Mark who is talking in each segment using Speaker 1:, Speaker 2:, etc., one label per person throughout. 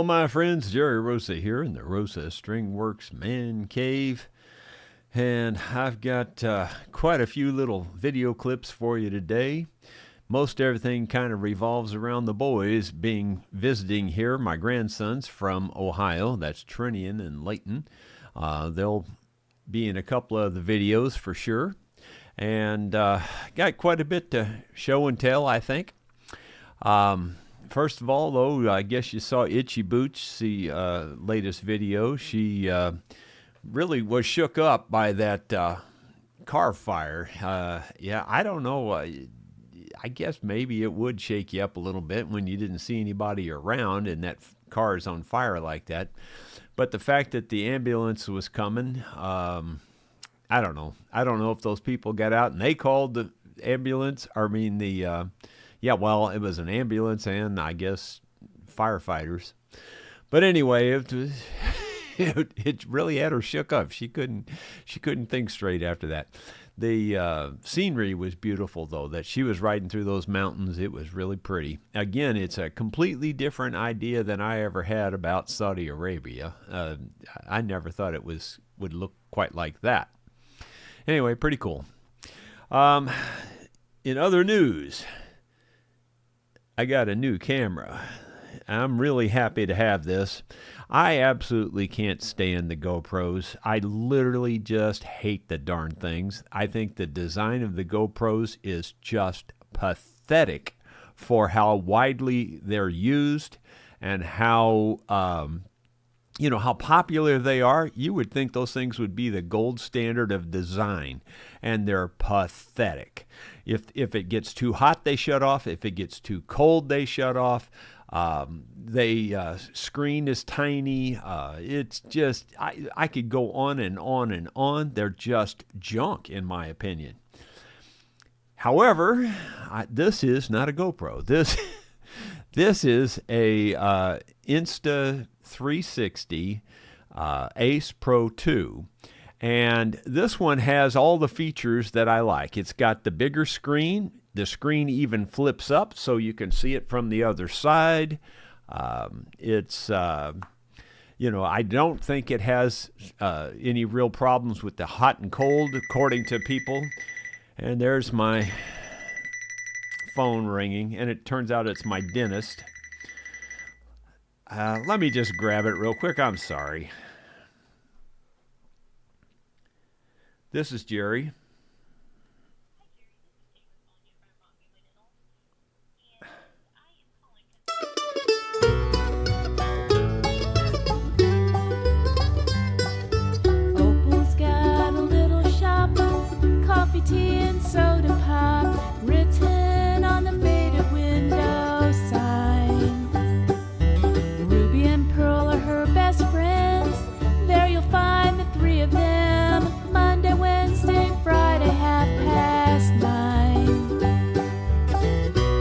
Speaker 1: my friends, Jerry Rosa here in the Rosa String Works Man Cave. And I've got quite a few little video clips for you today. Most everything kind of revolves around the boys visiting here, my grandsons from Ohio. That's Trinian and Layton. They'll be in a couple of the videos for sure. And got quite a bit to show and tell, I think. First of all, though, I guess you saw Itchy Boots, the latest video. She really was shook up by that car fire. Yeah, I don't know. I guess maybe it would shake you up a little bit when you didn't see anybody around and that car is on fire like that. But the fact that the ambulance was coming, I don't know. I don't know if those people got out and they called the ambulance. Yeah, well, it was an ambulance and I guess firefighters. But anyway, it really had her shook up. She couldn't think straight after that. The scenery was beautiful, though, that she was riding through those mountains. It was really pretty. Again, it's a completely different idea than I ever had about Saudi Arabia. I never thought it would look quite like that. Anyway, pretty cool. In other news, I got a new camera. I'm really happy to have this. I absolutely can't stand the GoPros. I literally just hate the darn things. I think the design of the GoPros is just pathetic for how widely they're used and how how popular they are. You would think those things would be the gold standard of design, and they're pathetic. If it gets too hot, they shut off. If it gets too cold, they shut off. Screen is tiny. It's just, I could go on and on and on. They're just junk, in my opinion. However, this is not a GoPro. This is a Insta360 Ace Pro 2. And this one has all the features that I like. It's got the bigger screen. The screen even flips up so you can see it from the other side. I don't think it has any real problems with the hot and cold, according to people. And there's my phone ringing, and it turns out it's my dentist. Let me just grab it real quick. I'm sorry. This is Jerry.
Speaker 2: Opal's got a little shop, coffee, tea, and soda pop, written on the faded window sign. Ruby and Pearl are her best friends. There you'll find the three of them, Monday, Wednesday, Friday, 9:30.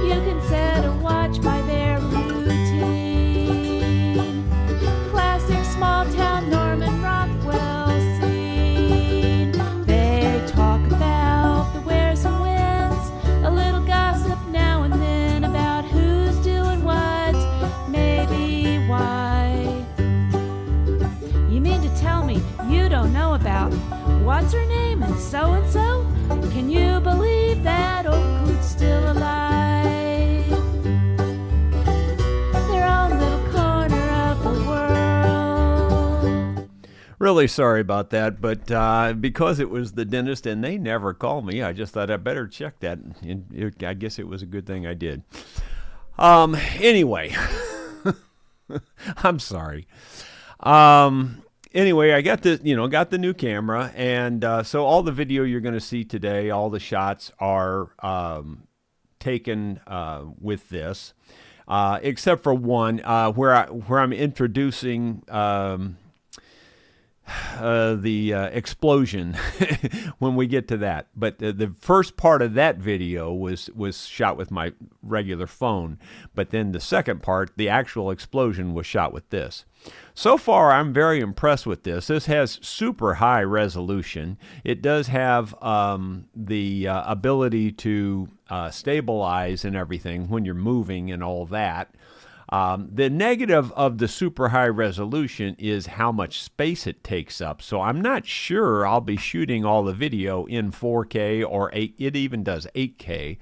Speaker 2: You can set a watch by their routine. Classic small town Norman Rockwell scene. They talk about the wheres and whens, a little gossip now and then about who's doing what, maybe why. You mean to tell me you don't know about what's her name and so? Can you believe that Oakwood's still alive? Their own little corner of the world.
Speaker 1: Really sorry about that, but because it was the dentist and they never called me, I just thought I better check that. And I guess it was a good thing I did. Anyway, I'm sorry. Anyway, I got the new camera, and so all the video you're going to see today, all the shots are taken with this, except for one where I'm introducing the explosion when we get to that. But the first part of that video was shot with my regular phone, but then the second part, the actual explosion, was shot with this. So far, I'm very impressed with this. This has super high resolution. It does have the ability to stabilize and everything when you're moving and all that. The negative of the super high resolution is how much space it takes up. So I'm not sure I'll be shooting all the video in 4K or it even does 8K.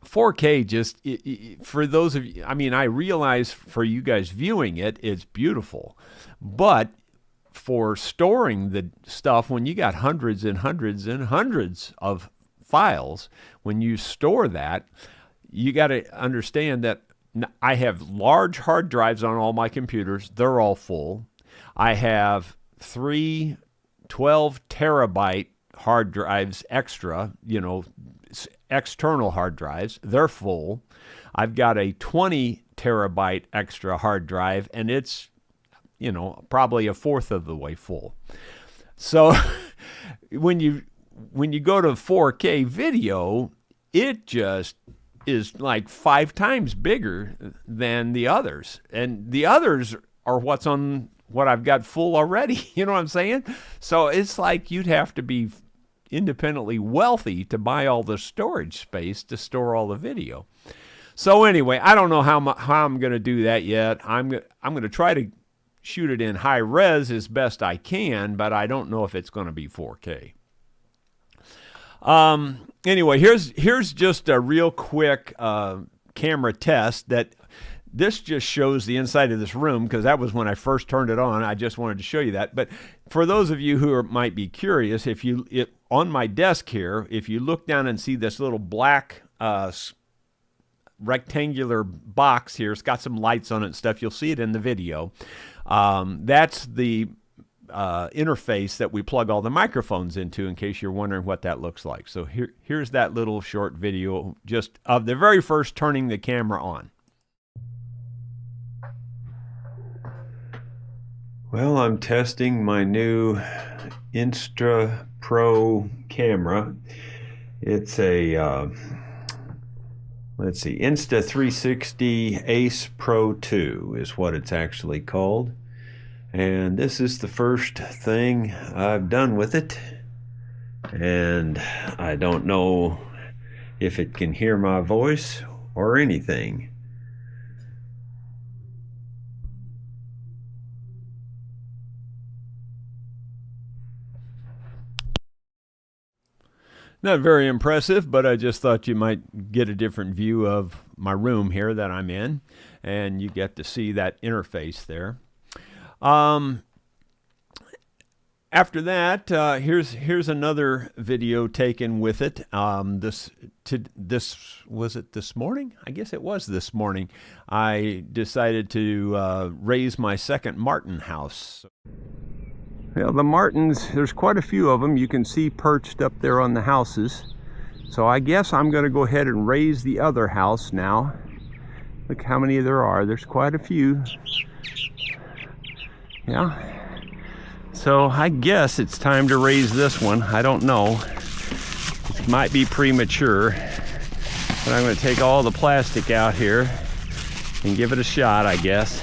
Speaker 1: 4K just, for those of you, I mean, I realize for you guys viewing it, it's beautiful. But for storing the stuff, when you got hundreds and hundreds and hundreds of files, when you store that, you got to understand that I have large hard drives on all my computers. They're all full. I have 3 12 terabyte hard drives extra, external hard drives. They're full. I've got a 20 terabyte extra hard drive, and it's, probably a fourth of the way full. So when you go to 4K video, it just is like 5 times bigger than the others. And the others are what's on what I've got full already. You know what I'm saying? So it's like you'd have to be independently wealthy to buy all the storage space to store all the video. So anyway, I don't know how I'm going to do that yet. I'm going to try to shoot it in high res as best I can, but I don't know if it's going to be 4K. Anyway, here's just a real quick camera test. That this just shows the inside of this room, because that was when I first turned it on. I just wanted to show you that. But for those of you who might be curious, on my desk here, if you look down and see this little black rectangular box here, it's got some lights on it and stuff. You'll see it in the video. That's the interface that we plug all the microphones into, in case you're wondering what that looks like. So here's that little short video just of the very first turning the camera on. Well, I'm testing my new Insta Pro camera. It's a let's see, Insta360 Ace Pro 2 is what it's actually called. And this is the first thing I've done with it. And I don't know if it can hear my voice or anything. Not very impressive, but I just thought you might get a different view of my room here that I'm in, and you get to see that interface there. After that, here's another video taken with it. This was it this morning? I guess it was this morning. I decided to raise my second martin house. Well, the martins, there's quite a few of them. You can see perched up there on the houses. So I guess I'm going to go ahead and raise the other house now. Look how many there are. There's quite a few. Yeah. So I guess it's time to raise this one. I don't know. It might be premature. But I'm going to take all the plastic out here and give it a shot, I guess.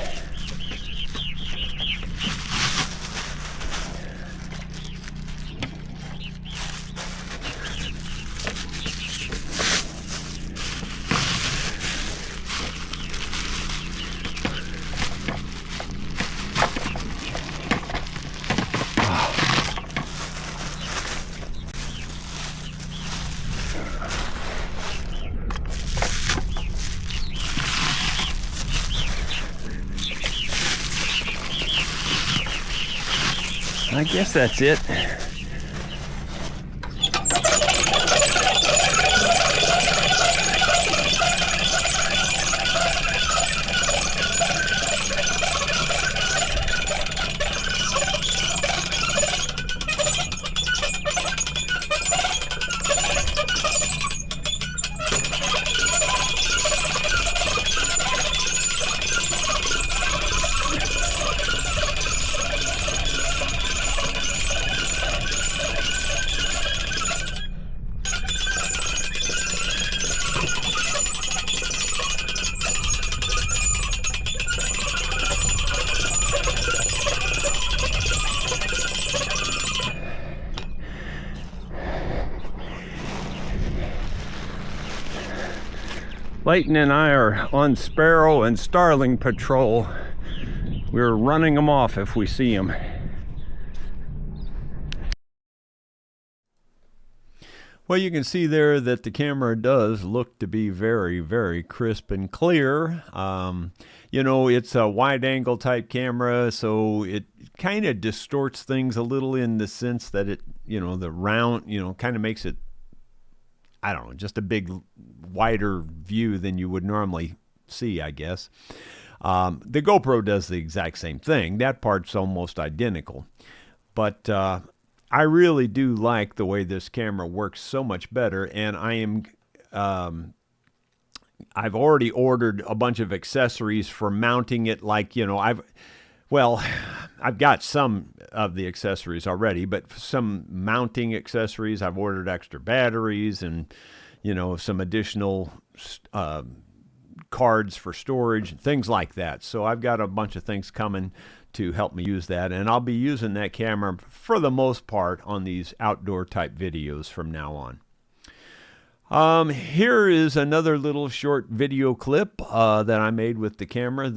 Speaker 1: I guess that's it.
Speaker 3: Leighton and I are on sparrow and starling patrol. We're running them off if we see them.
Speaker 1: Well, you can see there that the camera does look to be very, very crisp and clear. You know, it's a wide angle type camera, so it kind of distorts things a little in the sense that it, you know, the round, you know, kind of makes it, I don't know, just a big, wider view than you would normally see, I guess. The GoPro does the exact same thing. That part's almost identical. But I really do like the way this camera works so much better, and I've already ordered a bunch of accessories for mounting it. Like, you know, I've got some of the accessories already, but some mounting accessories. I've ordered extra batteries and, you know, some additional cards for storage, things like that. So I've got a bunch of things coming to help me use that, and I'll be using that camera for the most part on these outdoor type videos from now on. Here is another little short video clip that I made with the camera.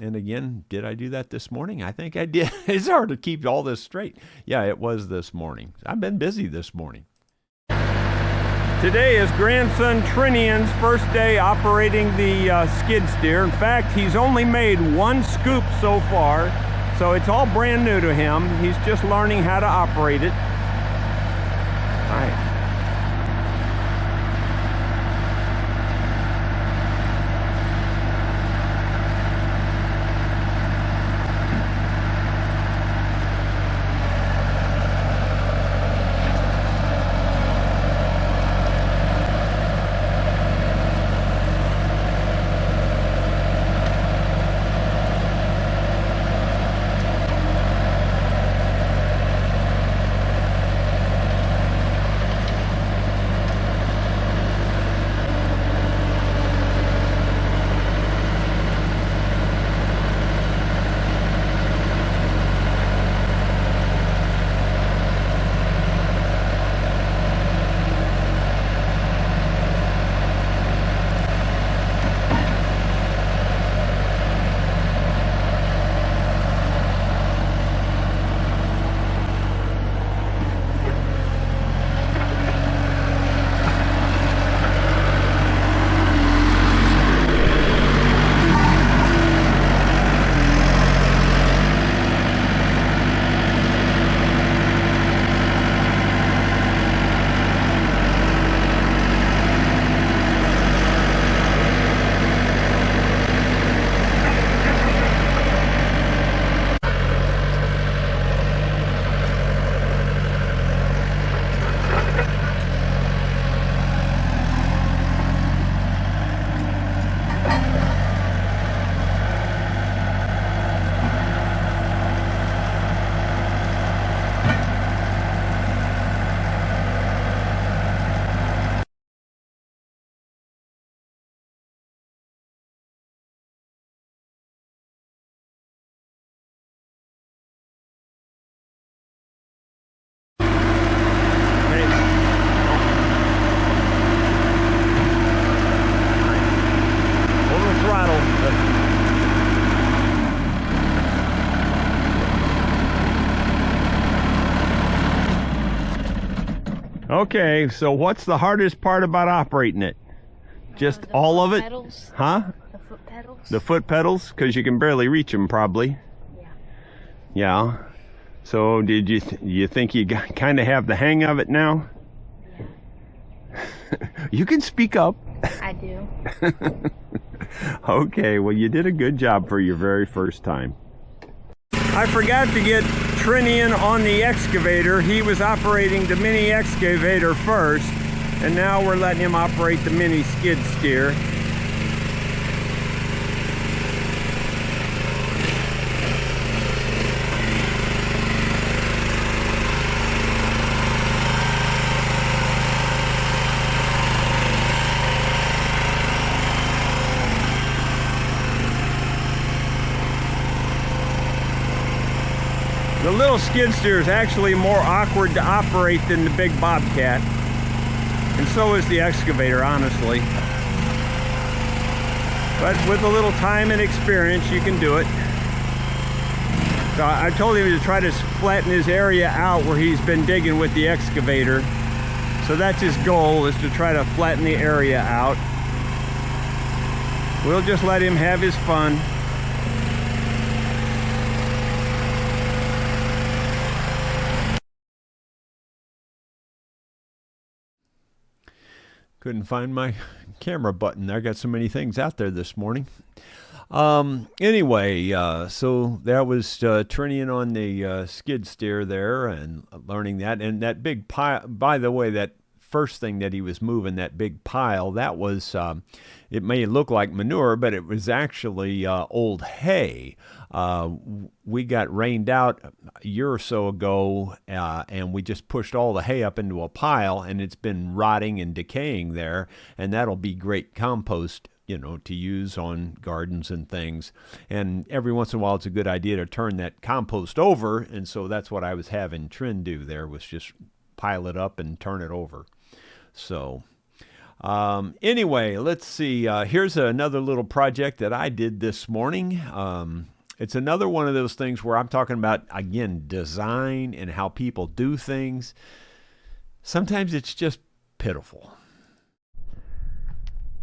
Speaker 1: And again, did I do that this morning? I think I did. It's hard to keep all this straight. Yeah, it was this morning. I've been busy this morning.
Speaker 3: Today is grandson Trinian's first day operating the skid steer. In fact, he's only made one scoop so far, so it's all brand new to him. He's just learning how to operate it. All right. Okay, so what's the hardest part about operating it? Just all of it?
Speaker 4: Pedals.
Speaker 3: Huh?
Speaker 4: The foot pedals.
Speaker 3: The foot pedals? Because you can barely reach them, probably.
Speaker 4: Yeah.
Speaker 3: Yeah. So did you think you kind of have the hang of it now?
Speaker 4: Yeah.
Speaker 3: You can speak up.
Speaker 4: I do.
Speaker 3: Okay, well, you did a good job for your very first time. I forgot to get Trinian on the excavator. He was operating the mini excavator first, and now we're letting him operate the mini skid steer. The little skid steer is actually more awkward to operate than the big Bobcat, and so is the excavator, honestly. But with a little time and experience, you can do it. So I told him to try to flatten his area out where he's been digging with the excavator. So that's his goal, is to try to flatten the area out. We'll just let him have his fun.
Speaker 1: Couldn't find my camera button. I got so many things out there this morning. Anyway, so that was Trinian on the skid steer there and learning that. And that big pile, by the way, that first thing that he was moving, that big pile, that was, it may look like manure, but it was actually old hay. We got rained out a year or so ago, and we just pushed all the hay up into a pile, and it's been rotting and decaying there, and that'll be great compost, you know, to use on gardens and things. And every once in a while, it's a good idea to turn that compost over, and so that's what I was having Trin do there, was just pile it up and turn it over. So anyway, let's see. Here's another little project that I did this morning. It's another one of those things where I'm talking about, again, design and how people do things. Sometimes it's just pitiful.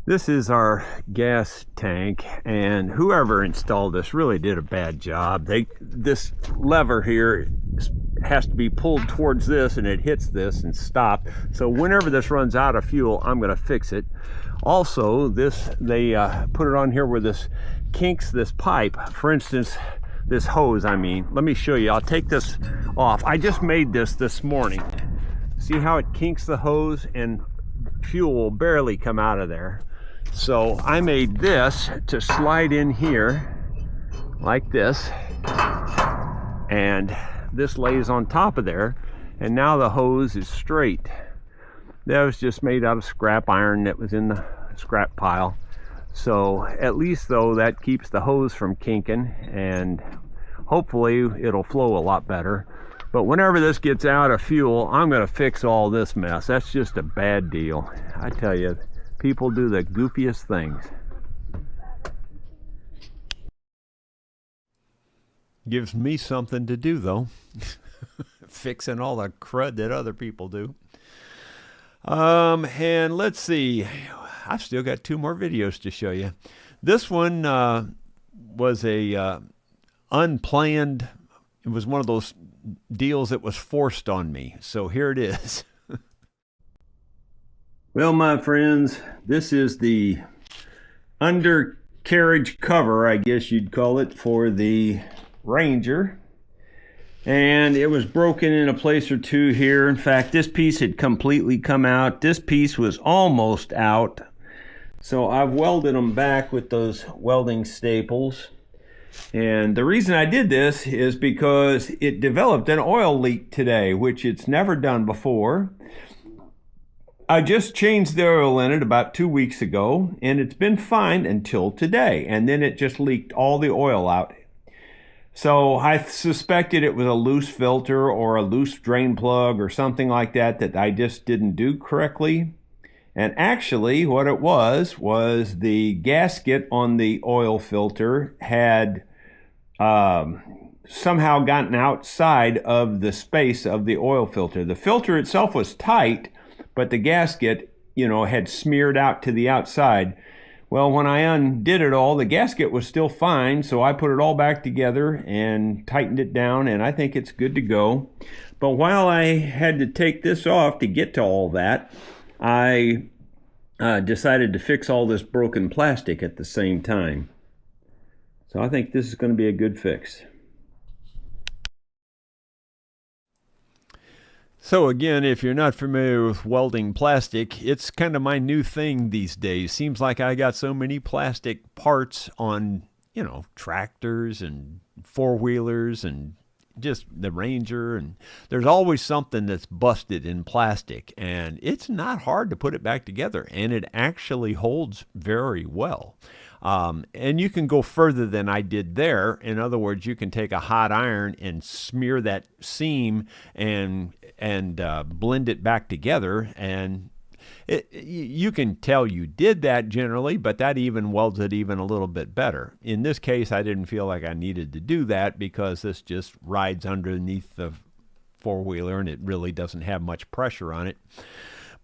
Speaker 1: This is our gas tank, and whoever installed this really did a bad job. This lever here has to be pulled towards this, and it hits this and stop. So whenever this runs out of fuel, I'm going to fix it. Also, this they put it on here where this kinks this pipe. For instance, this hose, I mean. Let me show you. I'll take this off. I just made this morning. See how it kinks the hose and fuel will barely come out of there. So I made this to slide in here like this, and this lays on top of there, and now the hose is straight. That was just made out of scrap iron that was in the scrap pile. So at least though, that keeps the hose from kinking, and hopefully it'll flow a lot better. But whenever this gets out of fuel, I'm going to fix all this mess. That's just a bad deal. I tell you, people do the goofiest things. Gives me something to do, though. Fixing all the crud that other people do. And let's see. I've still got 2 more videos to show you. This one was a unplanned. It was one of those deals that was forced on me. So here it is. Well, my friends, this is the undercarriage cover, I guess you'd call it, for the Ranger. And it was broken in a place or two here. In fact, this piece had completely come out. This piece was almost out. So I've welded them back with those welding staples. And the reason I did this is because it developed an oil leak today, which it's never done before. I just changed the oil in it about 2 weeks ago, and it's been fine until today. And then it just leaked all the oil out. So I suspected it was a loose filter or a loose drain plug or something like that that I just didn't do correctly. And actually what it was the gasket on the oil filter had somehow gotten outside of the space of the oil filter. The filter itself was tight, but the gasket, you know, had smeared out to the outside. Well, when I undid it all, the gasket was still fine, so I put it all back together and tightened it down, and I think it's good to go. But while I had to take this off to get to all that, I decided to fix all this broken plastic at the same time. So I think this is going to be a good fix. So again, if you're not familiar with welding plastic, it's kind of my new thing these days. Seems like I got so many plastic parts on, you know, tractors and four-wheelers and just the Ranger, and there's always something that's busted in plastic, and it's not hard to put it back together, and it actually holds very well. And you can go further than I did there. In other words, you can take a hot iron and smear that seam and blend it back together, and You can tell you did that generally, but that even welds it even a little bit better. In this case, I didn't feel like I needed to do that because this just rides underneath the four-wheeler and it really doesn't have much pressure on it.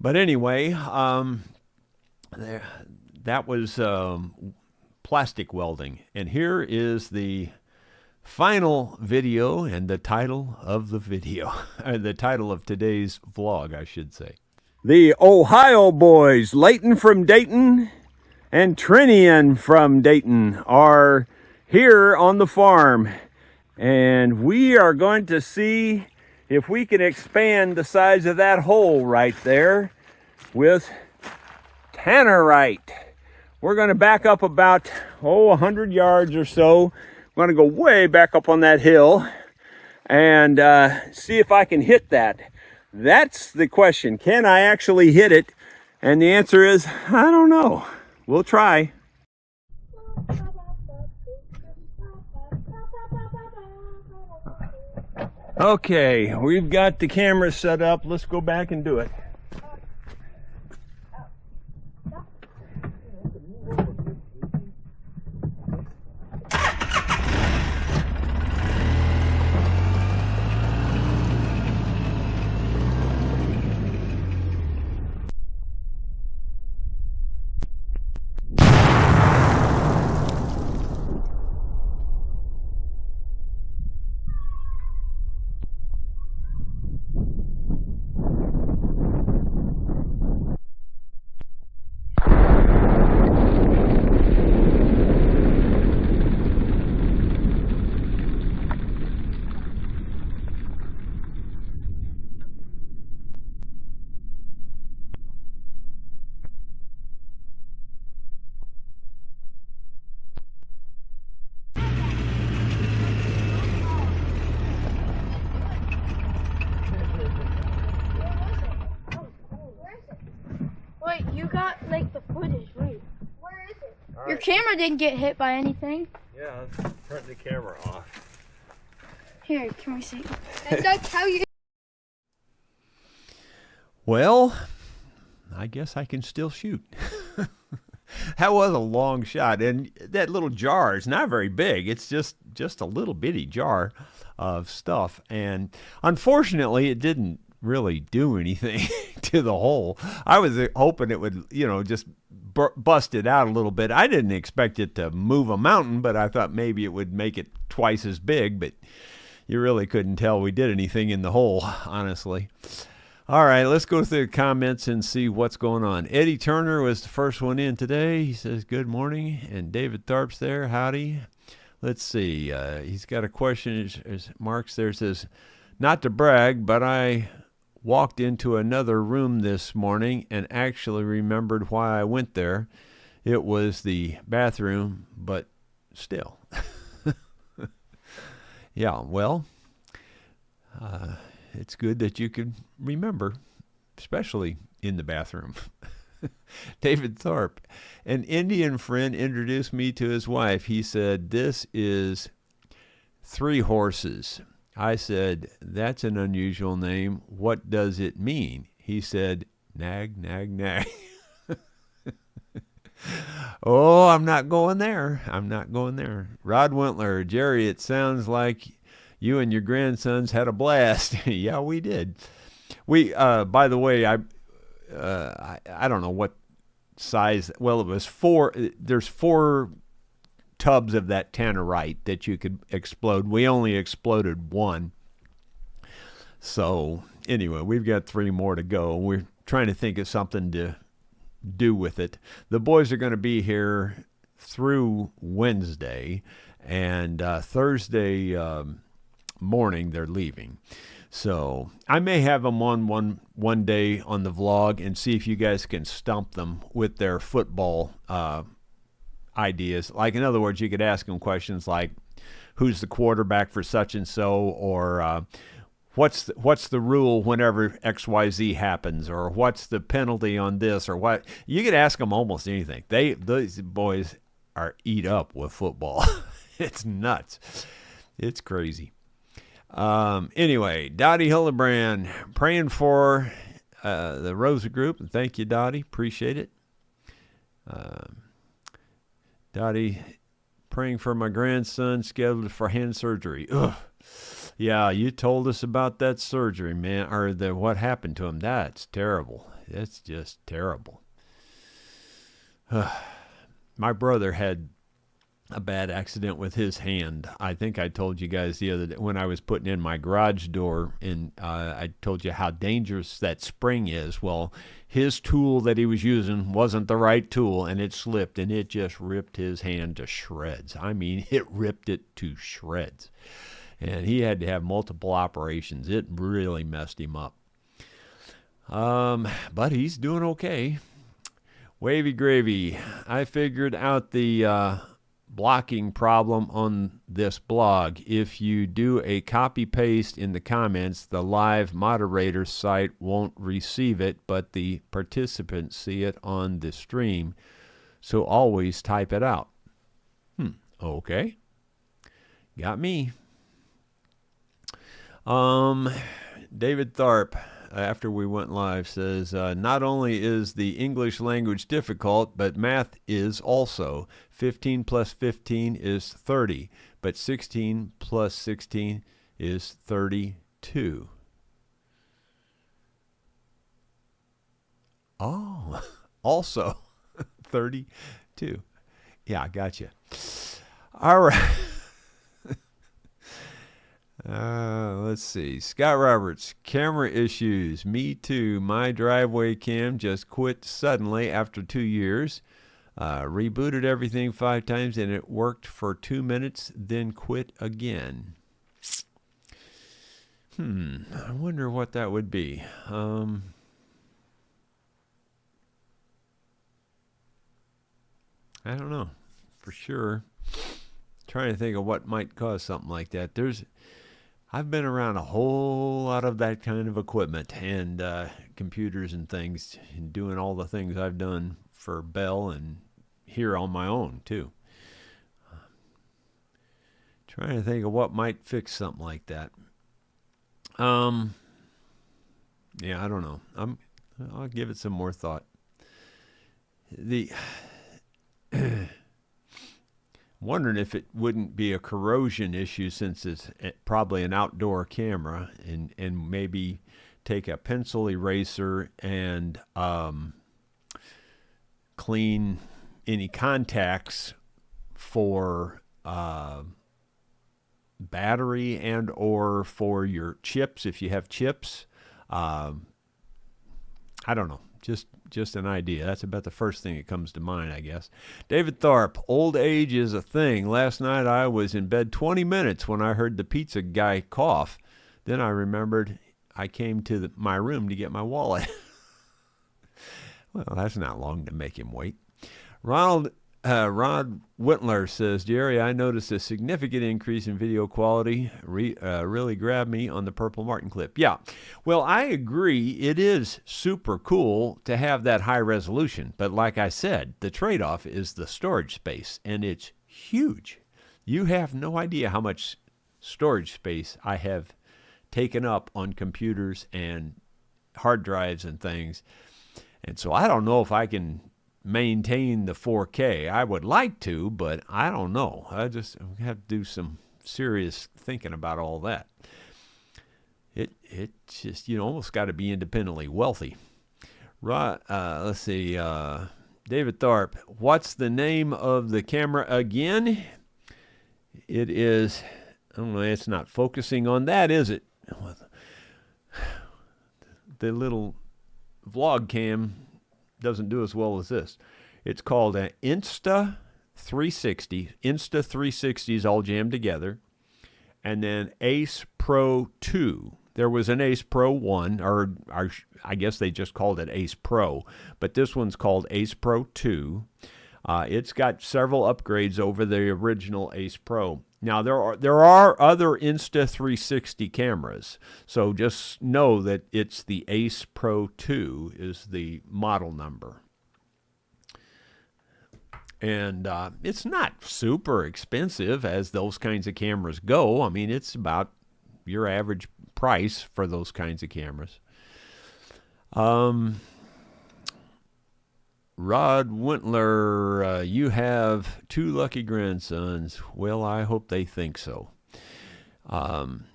Speaker 1: But anyway, that was plastic welding. And here is the final video and the title of the video, the title of today's vlog, I should say.
Speaker 3: The Ohio boys, Layton from Dayton and Trinian from Dayton, are here on the farm. And we are going to see if we can expand the size of that hole right there with Tannerite. We're going to back up about, 100 yards or so. I'm going to go way back up on that hill and see if I can hit that. That's the question. Can I actually hit it? And the answer is, I don't know. We'll try. Okay, we've got the camera set up. Let's go back and do it.
Speaker 4: Wait, you got like the footage, wait.
Speaker 5: Where is it?
Speaker 4: Your camera didn't get hit by anything.
Speaker 3: Yeah, let's turn the camera off.
Speaker 4: Here, can we see?
Speaker 5: And that's how you...
Speaker 1: Well, I guess I can still shoot. That was a long shot, and that little jar is not very big. It's just a little bitty jar of stuff, and unfortunately, it didn't really do anything to the hole. I was hoping it would, just bust it out a little bit. I didn't expect it to move a mountain, but I thought maybe it would make it twice as big, but you really couldn't tell we did anything in the hole, honestly. All right, let's go through the comments and see what's going on. Eddie Turner was the first one in today. He says, good morning. And David Tharp's there. Howdy. Let's see. He's got a question. As Mark's there, says, not to brag, but I walked into another room this morning and actually remembered why I went there. It was the bathroom, but still. Yeah, well, it's good that you can remember, especially in the bathroom. David Tharp, an Indian friend introduced me to his wife. He said, this is Three Horses. I said, that's an unusual name. What does it mean? He said, nag, nag, nag. Oh, I'm not going there. I'm not going there. Rod Wentler, Jerry, it sounds like you and your grandsons had a blast. Yeah, we did. We, by the way, I don't know what size. Well, it was four. There's 4 tubs of that Tannerite that you could explode. We only exploded 1. So anyway, we've got 3 more to go. We're trying to think of something to do with it. The boys are going to be here through Wednesday, and Thursday morning they're leaving. So I may have them on one day on the vlog and see if you guys can stump them with their football ideas. Like, in other words, you could ask them questions like, who's the quarterback for such and so, or what's the rule whenever XYZ happens, or what's the penalty on this, or what. You could ask them almost anything. Those boys are eat up with football. It's nuts. It's crazy. Anyway, Dottie Hildebrand, praying for the Rosa group, and thank you, Dottie. Appreciate it. Dottie, praying for my grandson scheduled for hand surgery. Ugh. Yeah, you told us about that surgery, man, or what happened to him. That's terrible. That's just terrible. My brother had a bad accident with his hand. I think I told you guys the other day when I was putting in my garage door, and I told you how dangerous that spring is. Well, his tool that he was using wasn't the right tool, and it slipped, and it just ripped his hand to shreds. I mean, it ripped it to shreds. And he had to have multiple operations. It really messed him up. But he's doing okay. Wavy gravy. I figured out the blocking problem on this blog. If you do a copy paste in the comments, the live moderator site won't receive it, but the participants see it on the stream. So always type it out. Okay. Got me. David Tharp, after we went live, says, not only is the English language difficult, but math is also. 15 plus 15 is 30, but 16 plus 16 is 32. Oh, also 32. Yeah, I gotcha. All right. Let's see. Scott Roberts, camera issues. Me too. My driveway cam just quit suddenly after 2 years. Rebooted everything 5 times and it worked for 2 minutes, then quit again. I wonder what that would be. I don't know for sure. Trying to think of what might cause something like that. I've been around a whole lot of that kind of equipment and computers and things, and doing all the things I've done for Bell and here on my own too. Trying to think of what might fix something like that. Yeah, I don't know. I'll give it some more thought. Wondering if it wouldn't be a corrosion issue since it's probably an outdoor camera, and maybe take a pencil eraser and clean any contacts for battery and or for your chips if you have chips. I don't know. Just an idea. That's about the first thing that comes to mind, I guess. David Tharp, old age is a thing. Last night I was in bed 20 minutes when I heard the pizza guy cough. Then I remembered I came to my room to get my wallet. Well, that's not long to make him wait. Rod Whitler says, Jerry, I noticed a significant increase in video quality. Really grabbed me on the Purple Martin clip. Yeah, well, I agree. It is super cool to have that high resolution. But like I said, the trade-off is the storage space, and it's huge. You have no idea how much storage space I have taken up on computers and hard drives and things. And so I don't know if I can maintain the 4K. I would like to, but I don't know. I just have to do some serious thinking about all that. It just, almost got to be independently wealthy. Right, let's see. David Tharp, what's the name of the camera again? It is, I don't know, it's not focusing on that, is it? The little vlog cam doesn't do as well as this. It's called an Insta 360. Insta 360s all jammed together. And then Ace Pro 2. There was an Ace Pro 1, or I guess they just called it Ace Pro. But this one's called Ace Pro 2. It's got several upgrades over the original Ace Pro. Now, there are other Insta 360 cameras, so just know that it's the Ace Pro 2 is the model number. And it's not super expensive as those kinds of cameras go. I mean, it's about your average price for those kinds of cameras. Rod Wintler, you have 2 lucky grandsons. Well, I hope they think so. Don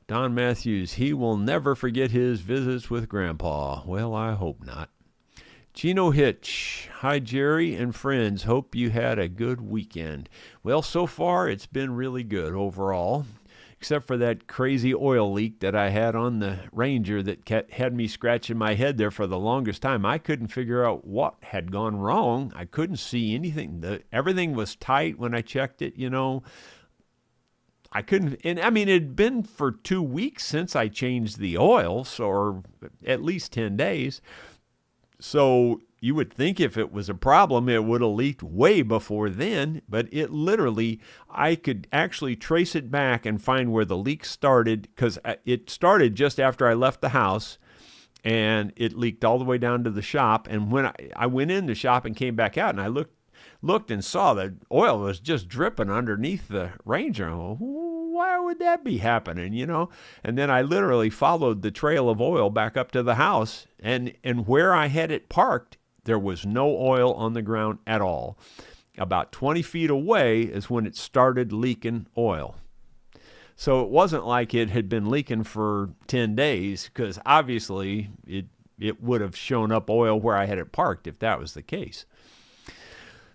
Speaker 1: Matthews, he will never forget his visits with Grandpa. Well, I hope not. Gino Hitch, hi Jerry and friends. Hope you had a good weekend. Well, so far it's been really good overall, except for that crazy oil leak that I had on the Ranger that had me scratching my head there for the longest time. I couldn't figure out what had gone wrong. I couldn't see anything. Everything was tight when I checked it, you know. I couldn't, and I mean, it had been for 2 weeks since I changed the oil, or at least 10 days. So you would think if it was a problem, it would have leaked way before then, but it literally, I could actually trace it back and find where the leak started, because it started just after I left the house, and it leaked all the way down to the shop. And when I went in the shop and came back out, and I looked and saw the oil was just dripping underneath the Ranger. Why would that be happening, you know? And then I literally followed the trail of oil back up to the house, and where I had it parked, there was no oil on the ground at all. About 20 feet away is when it started leaking oil. So it wasn't like it had been leaking for 10 days, because obviously it would have shown up oil where I had it parked if that was the case.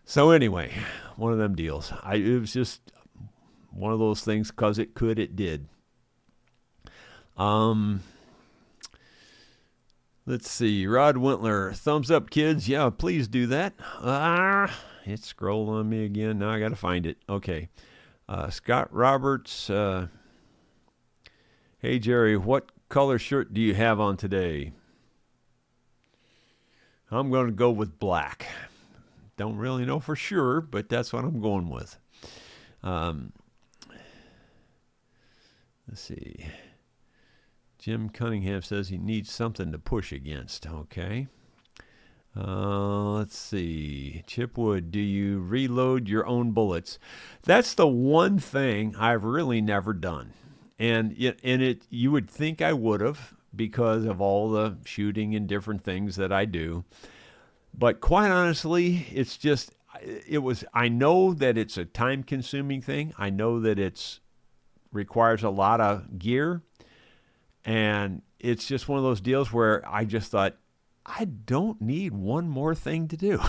Speaker 1: So anyway, one of them deals. It was just one of those things, because it could, it did. Let's see. Rod Wintler, thumbs up, kids. Yeah, please do that. It scrolled on me again. Now I got to find it. Okay. Scott Roberts. Hey, Jerry, what color shirt do you have on today? I'm going to go with black. Don't really know for sure, but that's what I'm going with. Let's see. Jim Cunningham says he needs something to push against. Okay. Let's see. Chipwood, do you reload your own bullets? That's the one thing I've really never done. And you would think I would have, because of all the shooting and different things that I do. But quite honestly, I know that it's a time-consuming thing. I know that it requires a lot of gear. And it's just one of those deals where I just thought, I don't need one more thing to do.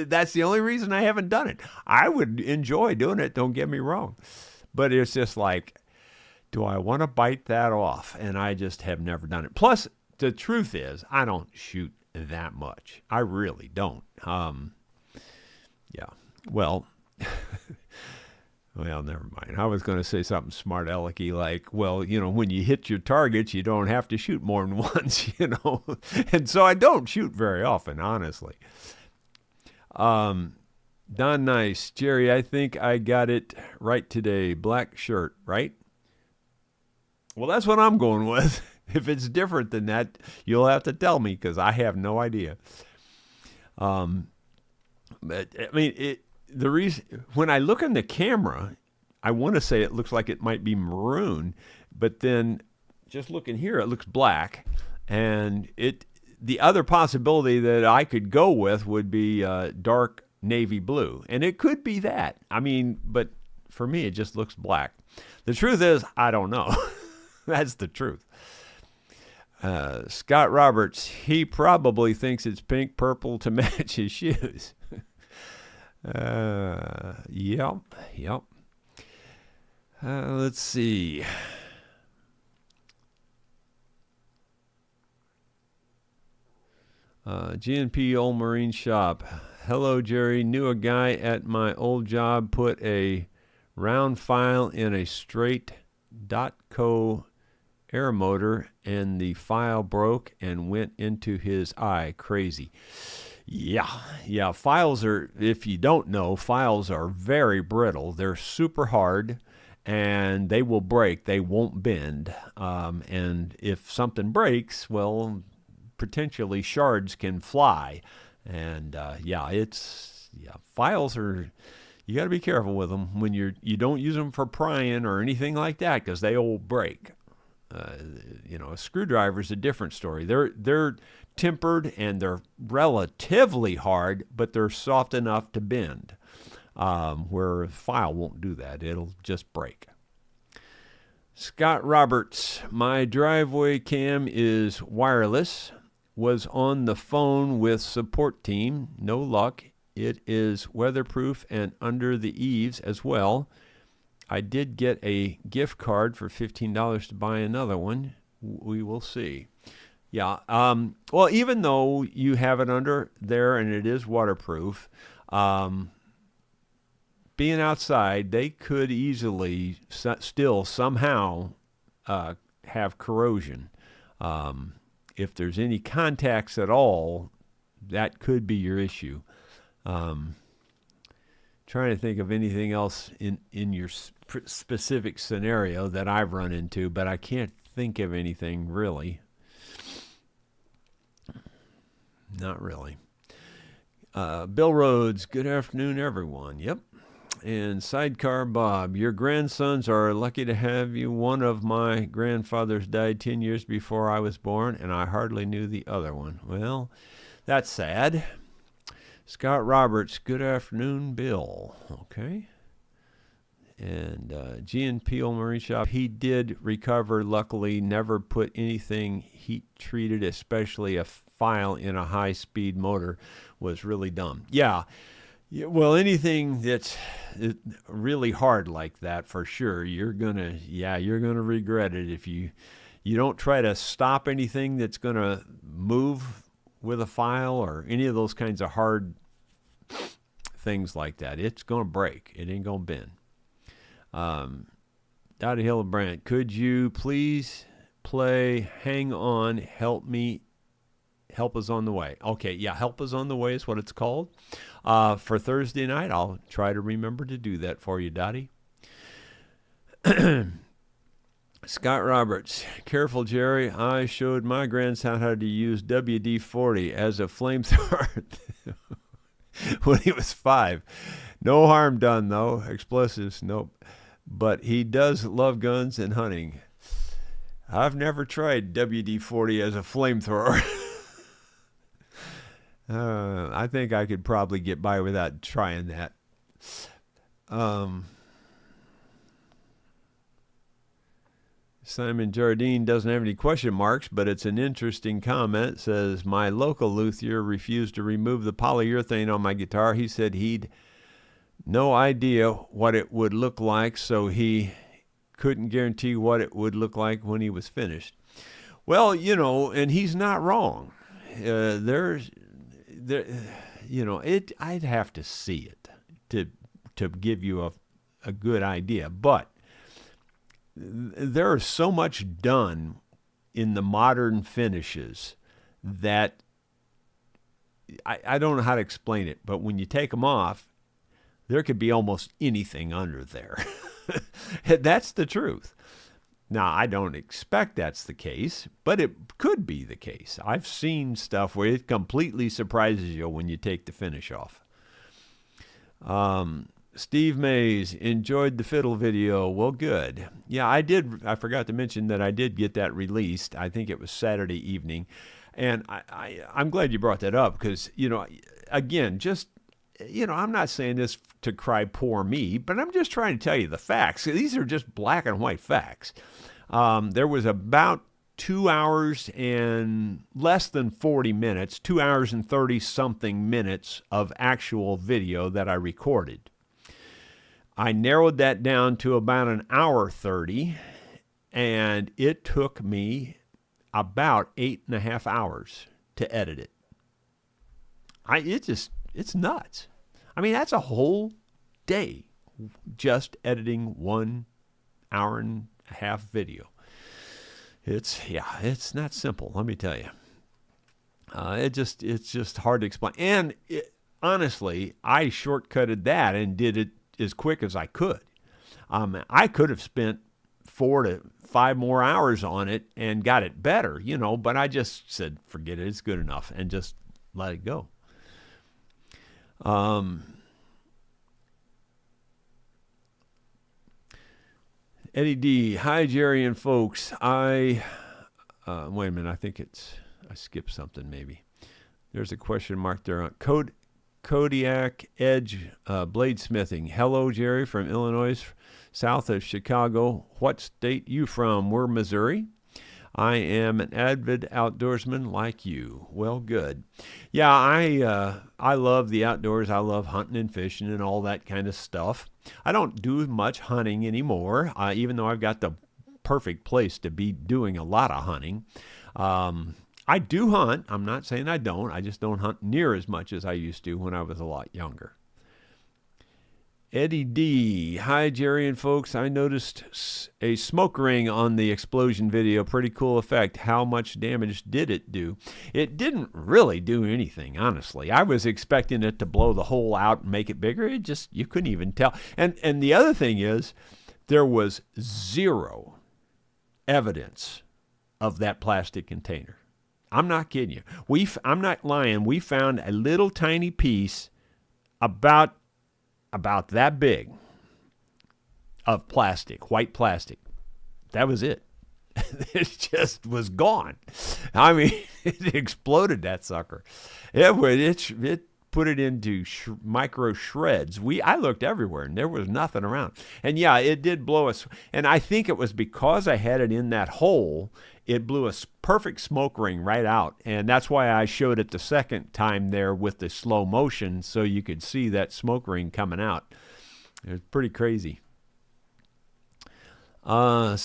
Speaker 1: That's the only reason I haven't done it. I would enjoy doing it, don't get me wrong. But it's just like, do I want to bite that off? And I just have never done it. Plus, the truth is, I don't shoot that much. I really don't. Yeah. Well, well, never mind. I was going to say something smart alecky like, well, you know, when you hit your targets, you don't have to shoot more than once, you know. And so I don't shoot very often, honestly. Don Nice, Jerry, I think I got it right today. Black shirt, right? Well, that's what I'm going with. If it's different than that, you'll have to tell me, because I have no idea. But I mean, the reason when I look on the camera, I want to say it looks like it might be maroon, but then just looking here, it looks black. And the other possibility that I could go with would be dark navy blue, and it could be that. I mean, but for me, it just looks black. The truth is, I don't know. That's the truth. Scott Roberts, he probably thinks it's pink purple to match his shoes. Yep. Let's see. GNP Old Marine Shop. Hello, Jerry. Knew a guy at my old job put a round file in a straight .co air motor, and the file broke and went into his eye. Crazy. Yeah. Files are, if you don't know, files are very brittle. They're super hard, and they will break. They won't bend. And if something breaks, well, potentially shards can fly. And files are, you got to be careful with them when you don't use them for prying or anything like that, because they will break. A screwdriver is a different story. They're tempered and they're relatively hard, but they're soft enough to bend, where a file won't do that. It'll just break. Scott Roberts, my driveway cam is wireless. Was on the phone with support team. No luck. It is weatherproof and under the eaves as well. I did get a gift card for $15 to buy another one. We will see. Yeah. Well, even though you have it under there and it is waterproof, being outside, they could easily still somehow have corrosion. If there's any contacts at all, that could be your issue. Trying to think of anything else in your specific scenario that I've run into, but I can't think of anything really. Not really. Bill Rhodes, good afternoon, everyone. Yep. And Sidecar Bob, your grandsons are lucky to have you. One of my grandfathers died 10 years before I was born, and I hardly knew the other one. Well, that's sad. Scott Roberts, good afternoon, Bill. Okay. And G & Peel Marine Shop, he did recover, luckily, never put anything heat treated, especially a file in a high-speed motor, was really dumb. Yeah. Well, anything that's really hard like that, for sure, you're gonna regret it if you don't try to stop anything that's gonna move with a file or any of those kinds of hard things like that. It's gonna break. It ain't gonna bend. Dottie Hillebrand, could you please play "Hang On, Help Me"? Help Is on the Way. Okay, yeah, Help Is on the Way is what it's called. For Thursday night, I'll try to remember to do that for you, Dottie. Scott Roberts, careful, Jerry. I showed my grandson how to use WD-40 as a flamethrower when he was 5. No harm done, though. Explosives, nope. But he does love guns and hunting. I've never tried WD-40 as a flamethrower. I think I could probably get by without trying that. Simon Jardine doesn't have any question marks, but it's an interesting comment. It says, my local luthier refused to remove the polyurethane on my guitar. He said he'd no idea what it would look like, so he couldn't guarantee what it would look like when he was finished. Well, and he's not wrong. I'd have to see it to give you a good idea. But there is so much done in the modern finishes that I don't know how to explain it. But when you take them off, there could be almost anything under there. That's the truth. Now, I don't expect that's the case, but it could be the case. I've seen stuff where it completely surprises you when you take the finish off. Steve Mays, enjoyed the fiddle video. Well, good. Yeah, I did. I forgot to mention that I did get that released. I think it was Saturday evening. And I'm glad you brought that up because, again, just, I'm not saying this to cry poor me, but I'm just trying to tell you the facts. These are just black and white facts. There was about 2 hours and less than 40 minutes, 2 hours and 30-something minutes of actual video that I recorded. I narrowed that down to about an hour 30, and it took me about 8.5 hours to edit it. It's nuts. I mean, that's a whole day just editing 1 hour and a half video. It's not simple, let me tell you. It's just hard to explain. And honestly, I shortcutted that and did it as quick as I could. I could have spent 4 to 5 more hours on it and got it better, but I just said, forget it, it's good enough, and just let it go. Eddie D. Hi, Jerry and folks. Wait a minute. I think I skipped something maybe. There's a question mark there on Kodiak Edge Bladesmithing. Hello, Jerry from Illinois, south of Chicago. What state you from? We're Missouri. I am an avid outdoorsman like you. Well, good. Yeah, I love the outdoors. I love hunting and fishing and all that kind of stuff. I don't do much hunting anymore, even though I've got the perfect place to be doing a lot of hunting. I do hunt. I'm not saying I don't. I just don't hunt near as much as I used to when I was a lot younger. Eddie D. Hi, Jerry and folks. I noticed a smoke ring on the explosion video. Pretty cool effect. How much damage did it do? It didn't really do anything, honestly. I was expecting it to blow the hole out and make it bigger. You couldn't even tell. And the other thing is, there was zero evidence of that plastic container. I'm not kidding you. I'm not lying. We found a little tiny piece about that big of plastic, white plastic. That was it. It just was gone. I mean, it exploded, that sucker. It put it into micro shreds. I looked everywhere, and there was nothing around. And yeah, it did blow us. And I think it was because I had it in that hole, it blew a perfect smoke ring right out. And that's why I showed it the second time there with the slow motion, so you could see that smoke ring coming out. It was pretty crazy. Scott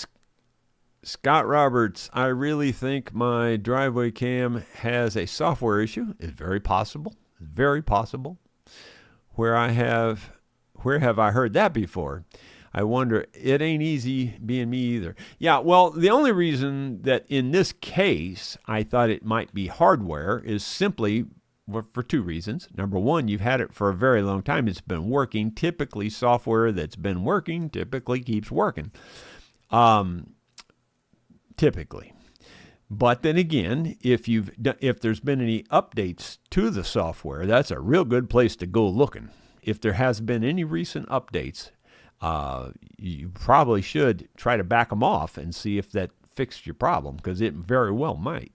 Speaker 1: Roberts, I really think my driveway cam has a software issue. It's very possible. Very possible. Where have I heard that before? I wonder, it ain't easy being me either. Yeah, well, the only reason that in this case I thought it might be hardware is simply for two reasons. Number one, you've had it for a very long time. It's been working. Typically, software that's been working typically keeps working. Typically. But then again, if there's been any updates to the software, that's a real good place to go looking. If there has been any recent updates, you probably should try to back them off and see if that fixed your problem, because it very well might.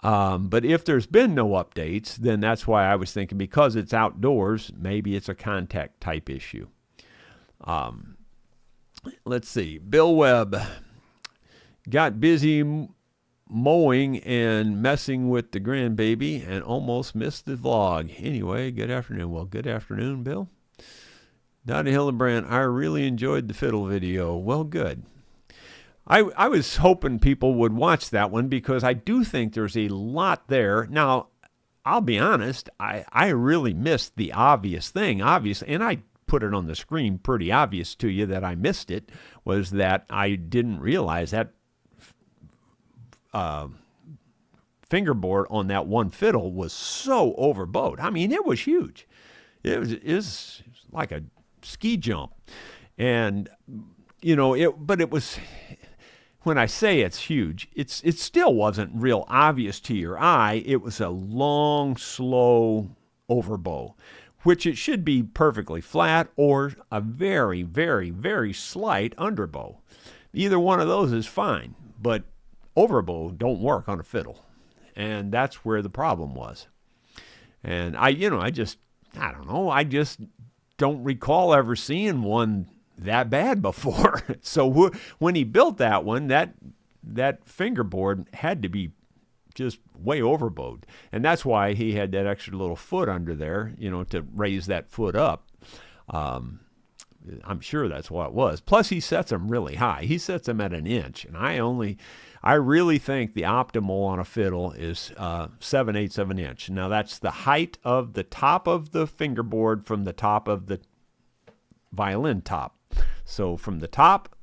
Speaker 1: But if there's been no updates, then that's why I was thinking, because it's outdoors, maybe it's a contact type issue. Let's see. Bill Webb got busy mowing and messing with the grandbaby and almost missed the vlog. Anyway, good afternoon. Well, good afternoon, Bill. Dottie Hillenbrand, I really enjoyed the fiddle video. Well, good. I was hoping people would watch that one, because I do think there's a lot there. Now, I'll be honest, I really missed the obvious thing. And I put it on the screen pretty obvious to you that I missed it, was that I didn't realize that fingerboard on that one fiddle was so overbowed. I mean, it was huge. It was like a ski jump. And, but it was, when I say it's huge, it still wasn't real obvious to your eye. It was a long, slow overbow, which it should be perfectly flat or a very, very, very slight underbow. Either one of those is fine, but overbow don't work on a fiddle. And that's where the problem was. And I just don't recall ever seeing one that bad before. So when he built that one, that fingerboard had to be just way overbowed. And that's why he had that extra little foot under there, to raise that foot up. I'm sure that's what it was. Plus, he sets them really high. He sets them at 1 inch. And I really think the optimal on a fiddle is 7/8 of an inch. Now, that's the height of the top of the fingerboard from the top of the violin top. So from the top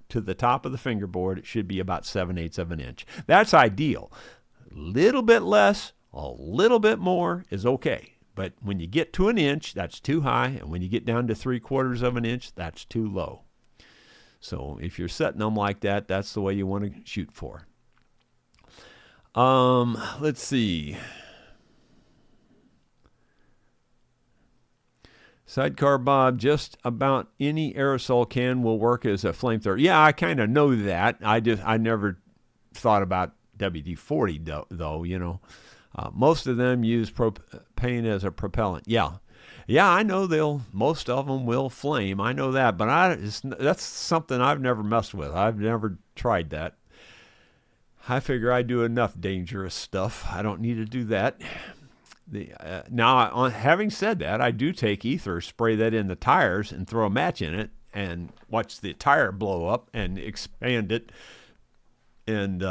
Speaker 1: to the top of the fingerboard, it should be about 7/8 of an inch. That's ideal. A little bit less, a little bit more is okay. But when you get to 1 inch, that's too high. And when you get down to 3/4 of an inch, that's too low. So if you're setting them like that, that's the way you want to shoot for. Let's see. Sidecar Bob, just about any aerosol can will work as a flamethrower. Yeah, I kind of know that. I never thought about WD-40 though, you know. Most of them use propane as a propellant. Yeah, I know most of them will flame. I know that, but that's something I've never messed with. I've never tried that. I figure I do enough dangerous stuff. I don't need to do that. Now, having said that, I do take ether, spray that in the tires, and throw a match in it, and watch the tire blow up and expand it, and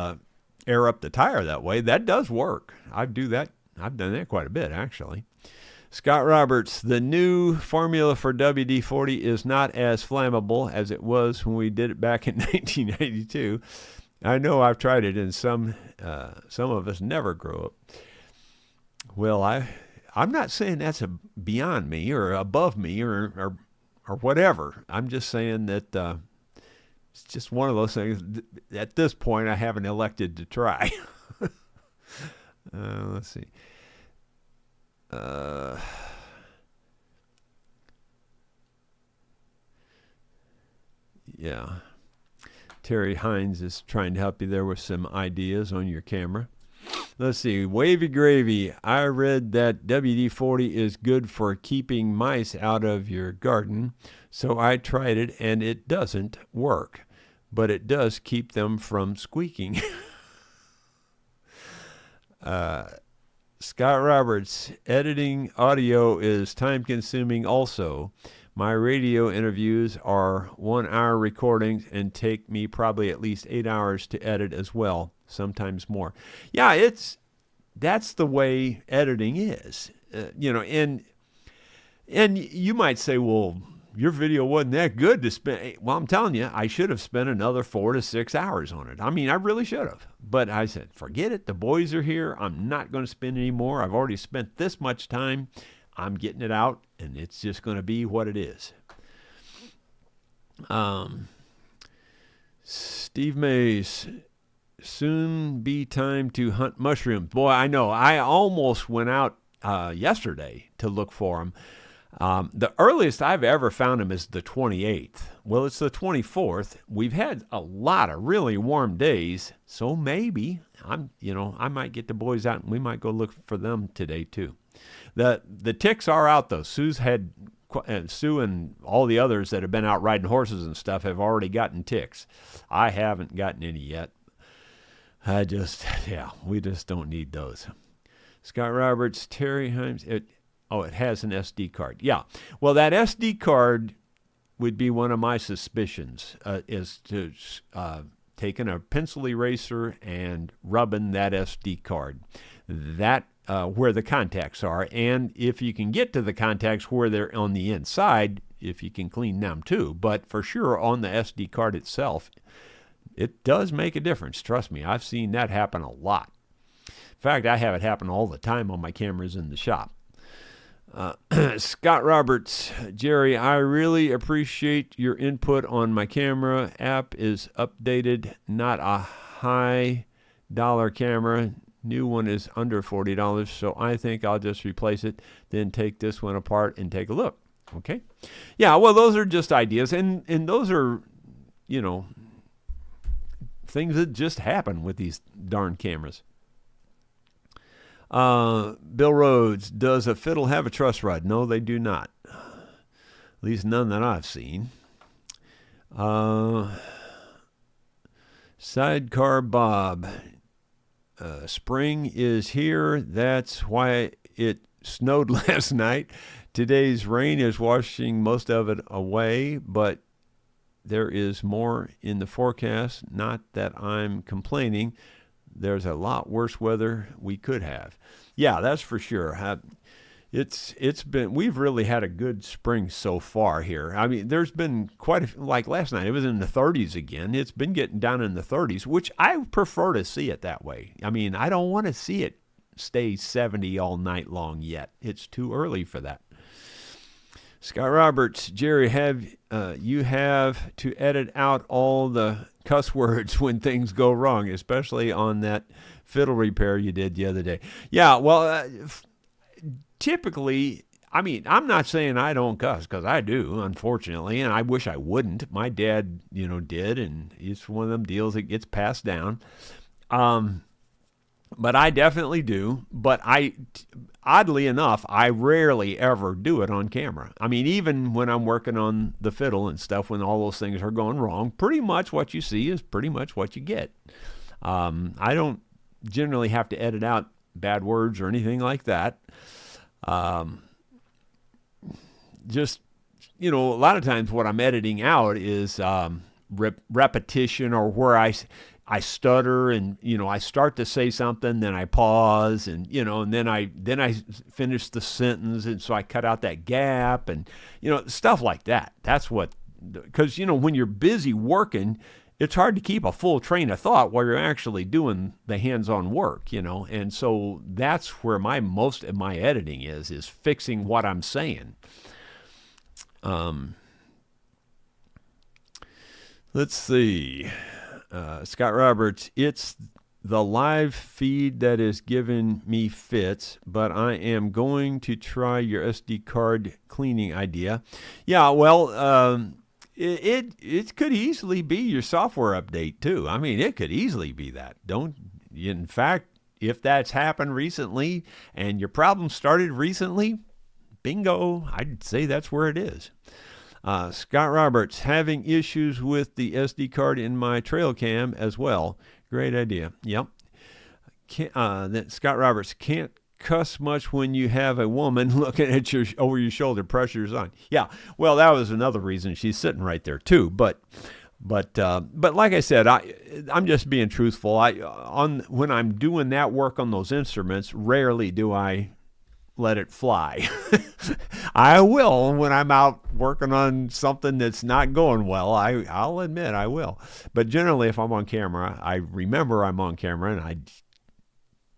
Speaker 1: air up the tire that way. That does work. I do that. I've done that quite a bit, actually. Scott Roberts, the new formula for WD-40 is not as flammable as it was when we did it back in 1992. I know I've tried it, and some of us never grow up. Well, I'm not saying that's beyond me or above me or whatever. I'm just saying that it's just one of those things. At this point, I haven't elected to try. Let's see. Yeah. Terry Hines is trying to help you there with some ideas on your camera. Let's see. Wavy Gravy. I read that WD-40 is good for keeping mice out of your garden, so I tried it, and it doesn't work, but it does keep them from squeaking. Scott Roberts. Editing audio is time-consuming also. My radio interviews are 1-hour recordings and take me probably at least 8 hours to edit as well, sometimes more. Yeah, that's the way editing is. You know, and you might say, well, your video wasn't that good to spend. Well, I'm telling you, I should have spent another 4 to 6 hours on it. I mean, I really should have. But I said, forget it. The boys are here. I'm not going to spend any more. I've already spent this much time. I'm getting it out, and it's just going to be what it is. Steve Mays, soon be time to hunt mushrooms. Boy, I know. I almost went out yesterday to look for them. The earliest I've ever found them is the 28th. Well, it's the 24th. We've had a lot of really warm days, so maybe I might get the boys out and we might go look for them today too. The ticks are out though. Sue and all the others that have been out riding horses and stuff have already gotten ticks. I haven't gotten any yet. We just don't need those. Scott Roberts, Terry Himes. It has an SD card. Yeah. Well, that SD card would be one of my suspicions, is to taking a pencil eraser and rubbing that SD card. That where the contacts are, and if you can get to the contacts where they're on the inside, if you can clean them too. But for sure, on the SD card itself, it does make a difference. Trust me, I've seen that happen a lot. In fact, I have it happen all the time on my cameras in the shop. Scott Roberts, Jerry, I really appreciate your input on my camera. App is updated, not a high dollar camera. New one is under $40, so I think I'll just replace it, then take this one apart and take a look. Okay? Yeah, well, those are just ideas, and those are, things that just happen with these darn cameras. Bill Rhodes, does a fiddle have a truss rod? No, they do not. At least none that I've seen. Sidecar Bob. Spring is here. That's why it snowed last night. Today's rain is washing most of it away, but there is more in the forecast. Not that I'm complaining. There's a lot worse weather we could have. Yeah, that's for sure. We've really had a good spring so far here. I mean, there's been like last night, it was in the 30s again. It's been getting down in the 30s, which I prefer to see it that way. I mean, I don't want to see it stay 70 all night long yet. It's too early for that. Scott Roberts, Jerry, you have to edit out all the cuss words when things go wrong, especially on that fiddle repair you did the other day. Yeah, well, typically I mean, I'm not saying I don't cuss, because I do, unfortunately, and I wish I wouldn't. My dad, did, and it's one of them deals that gets passed down. But I definitely do. But oddly enough, I rarely ever do it on camera. I mean, even when I'm working on the fiddle and stuff, when all those things are going wrong, pretty much what you see is pretty much what you get. I don't generally have to edit out bad words or anything like that. Just, a lot of times what I'm editing out is repetition, or where I stutter, and I start to say something, then I pause, and and then I finish the sentence, and so I cut out that gap, and stuff like that. That's what, because when you're busy working, it's hard to keep a full train of thought while you're actually doing the hands-on work, and so that's where most of my editing is fixing what I'm saying. Let's see. Scott Roberts, it's the live feed that is giving me fits, but I am going to try your SD card cleaning idea. Yeah, well, it could easily be your software update too. I mean, it could easily be that. In fact, if that's happened recently and your problem started recently, bingo, I'd say that's where it is. Scott Roberts, having issues with the SD card in my trail cam as well. Great idea. Yep. Scott Roberts, can't cuss much when you have a woman looking at you over your shoulder, pressure's on. Yeah, well, that was another reason. She's sitting right there too. But like I said, I'm just being truthful. When I'm doing that work on those instruments, rarely do I let it fly. I will when I'm out working on something that's not going well. I'll admit I will. But generally, if I'm on camera, I remember I'm on camera, and I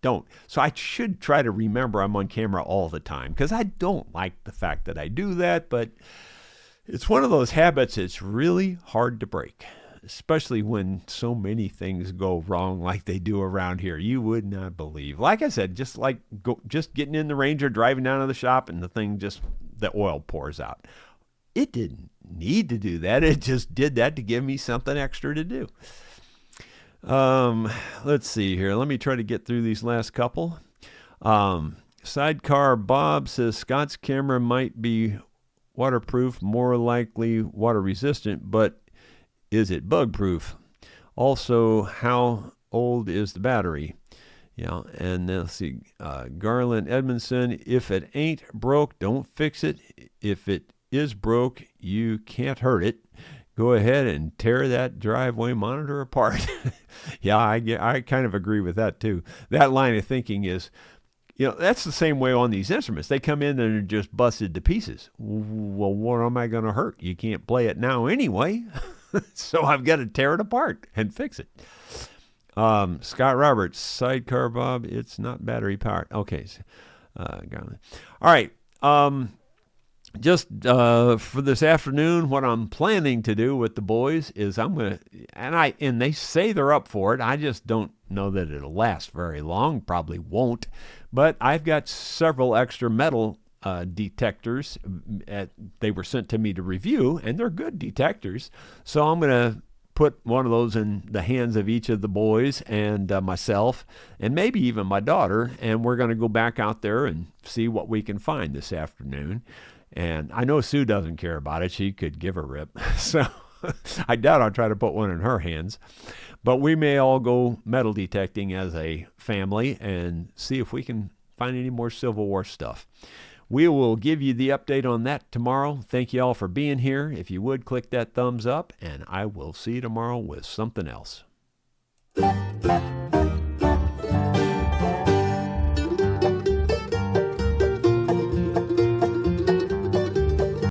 Speaker 1: don't. So I should try to remember I'm on camera all the time, because I don't like the fact that I do that, but it's one of those habits that's really hard to break, especially when so many things go wrong like they do around here. You would not believe. Like I said, just getting in the Ranger, driving down to the shop, and the oil pours out. It didn't need to do that. It just did that to give me something extra to do. Let's see here. Let me try to get through these last couple. Sidecar Bob says Scott's camera might be waterproof, more likely water resistant, but is it bug proof? Also, how old is the battery? Yeah, and then let's see, Garland Edmondson, if it ain't broke, don't fix it. If it is broke, you can't hurt it. Go ahead and tear that driveway monitor apart. Yeah, I kind of agree with that too. That line of thinking is, that's the same way on these instruments. They come in and they're just busted to pieces. Well, what am I going to hurt? You can't play it now anyway. So I've got to tear it apart and fix it. Scott Roberts, Sidecar Bob, it's not battery powered. Okay. All right. Just for this afternoon, what I'm planning to do with the boys is and they say they're up for it. I just don't know that it'll last very long. Probably won't. But I've got several extra metal detectors. They were sent to me to review, and they're good detectors. So I'm going to put one of those in the hands of each of the boys and myself, and maybe even my daughter, and we're going to go back out there and see what we can find this afternoon. And I know Sue doesn't care about it. She could give a rip. So I doubt I'll try to put one in her hands. But we may all go metal detecting as a family and see if we can find any more Civil War stuff. We will give you the update on that tomorrow. Thank you all for being here. If you would, click that thumbs up, and I will see you tomorrow with something else.